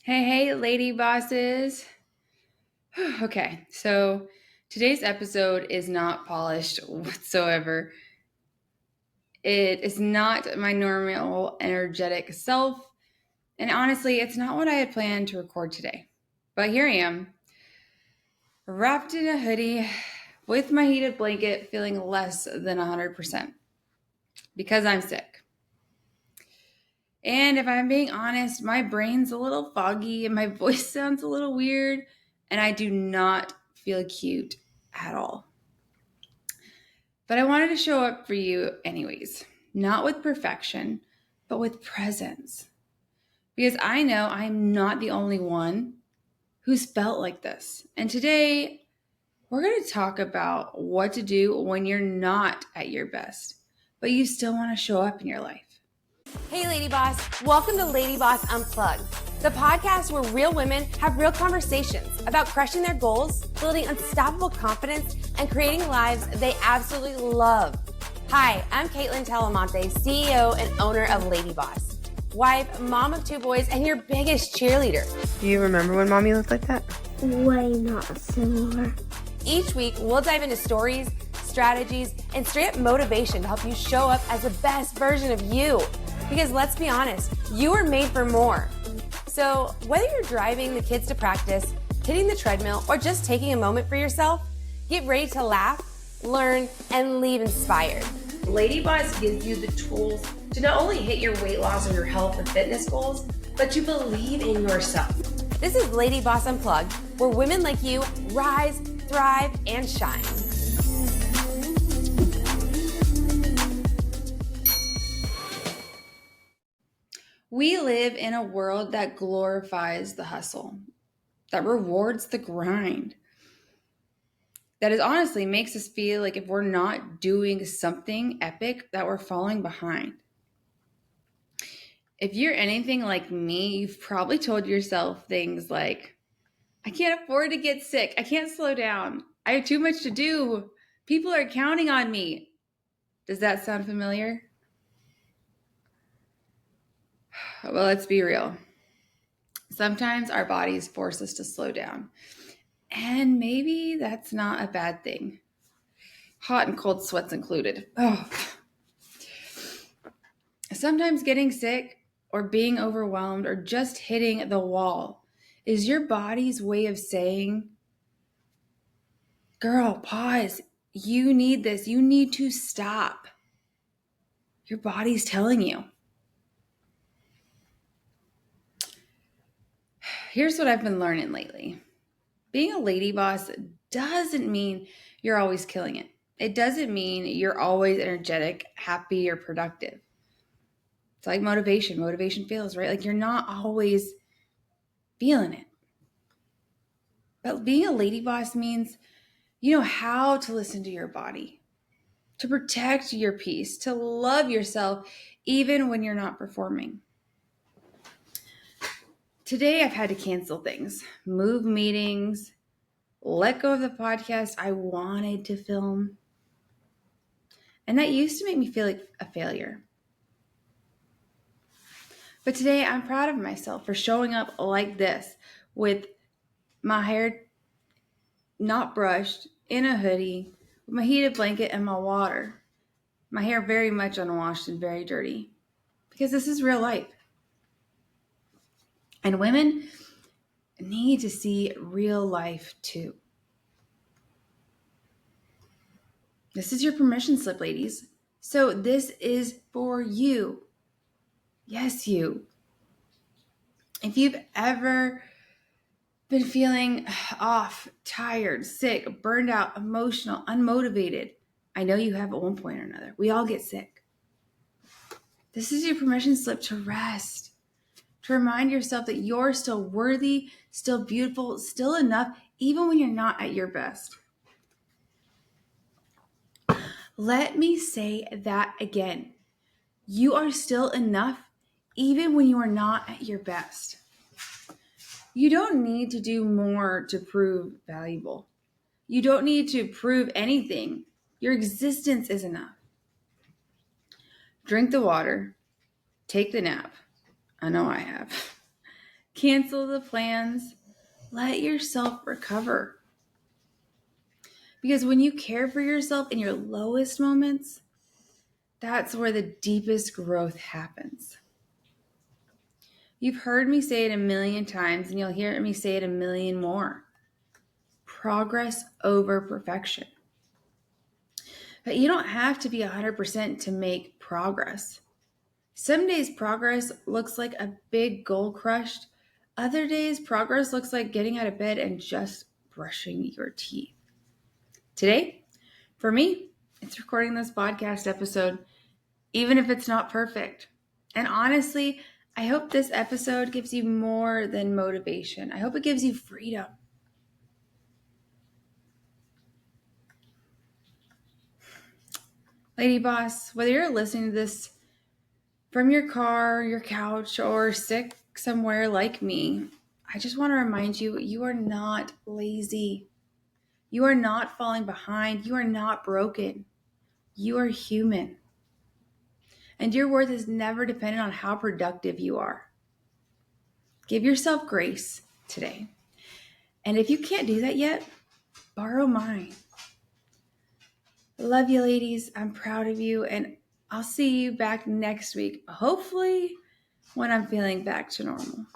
Hey, lady bosses. Okay, so today's episode is not polished whatsoever. It is not my normal energetic self, and honestly, it's not what I had planned to record today. But here I am, wrapped in a hoodie with my heated blanket, feeling less than 100% because I'm sick. And if I'm being honest, my brain's a little foggy and my voice sounds a little weird, and I do not feel cute at all. But I wanted to show up for you anyways, not with perfection, but with presence. Because I know I'm not the only one who's felt like this. And today, we're going to talk about what to do when you're not at your best, but you still want to show up in your life. Hey, LadyBoss. Welcome to LadyBoss Unplugged, the podcast where real women have real conversations about crushing their goals, building unstoppable confidence, and creating lives they absolutely love. Hi, I'm Kaitlyn Talamante, CEO and owner of LadyBoss, wife, mom of 2 boys, and your biggest cheerleader. Do you remember when Mommy looked like that? Way not similar. Each week, we'll dive into stories, strategies, and straight up motivation to help you show up as the best version of you. Because let's be honest, you are made for more. So whether you're driving the kids to practice, hitting the treadmill, or just taking a moment for yourself, get ready to laugh, learn, and leave inspired. LadyBoss gives you the tools to not only hit your weight loss or your health and fitness goals, but to believe in yourself. This is LadyBoss Unplugged, where women like you rise, thrive, and shine. We live in a world that glorifies the hustle, that rewards the grind, that is honestly makes us feel like if we're not doing something epic, that we're falling behind. If you're anything like me, you've probably told yourself things like, I can't afford to get sick. I can't slow down. I have too much to do. People are counting on me. Does that sound familiar? Well, let's be real. Sometimes our bodies force us to slow down. And maybe that's not a bad thing. Hot and cold sweats included. Oh. Sometimes getting sick or being overwhelmed or just hitting the wall is your body's way of saying, girl, pause. You need this. You need to stop. Your body's telling you. Here's what I've been learning lately. Being a lady boss doesn't mean you're always killing it. It doesn't mean you're always energetic, happy, or productive. It's like motivation. Motivation fails, right? Like you're not always feeling it. But being a lady boss means you know how to listen to your body, to protect your peace, to love yourself even when you're not performing. Today, I've had to cancel things, move meetings, let go of the podcast I wanted to film. And that used to make me feel like a failure. But today, I'm proud of myself for showing up like this with my hair not brushed, in a hoodie, with my heated blanket and my water. My hair very much unwashed and very dirty. Because this is real life. And women need to see real life too. This is your permission slip, ladies. So this is for you. Yes, you. If you've ever been feeling off, tired, sick, burned out, emotional, unmotivated, I know you have at one point or another. We all get sick. This is your permission slip to rest, to remind yourself that you're still worthy, still beautiful, still enough, even when you're not at your best. Let me say that again. You are still enough, even when you are not at your best. You don't need to do more to prove valuable. You don't need to prove anything. Your existence is enough. Drink the water. Take the nap. I know I have. cancel the plans. Let yourself recover. Because when you care for yourself in your lowest moments, that's where the deepest growth happens. You've heard me say it a million times, and you'll hear me say it a million more. Progress over perfection. But you don't have to be 100% to make progress. Some days progress looks like a big goal crushed. Other days progress looks like getting out of bed and just brushing your teeth. Today, for me, it's recording this podcast episode, even if it's not perfect. And honestly, I hope this episode gives you more than motivation. I hope it gives you freedom. Lady Boss, whether you're listening to this from your car, your couch, or sick somewhere like me, I just want to remind you, you are not lazy. You are not falling behind. You are not broken. You are human. And your worth is never dependent on how productive you are. Give yourself grace today. And if you can't do that yet, borrow mine. Love you, ladies. I'm proud of you. And I'll see you back next week, hopefully when I'm feeling back to normal.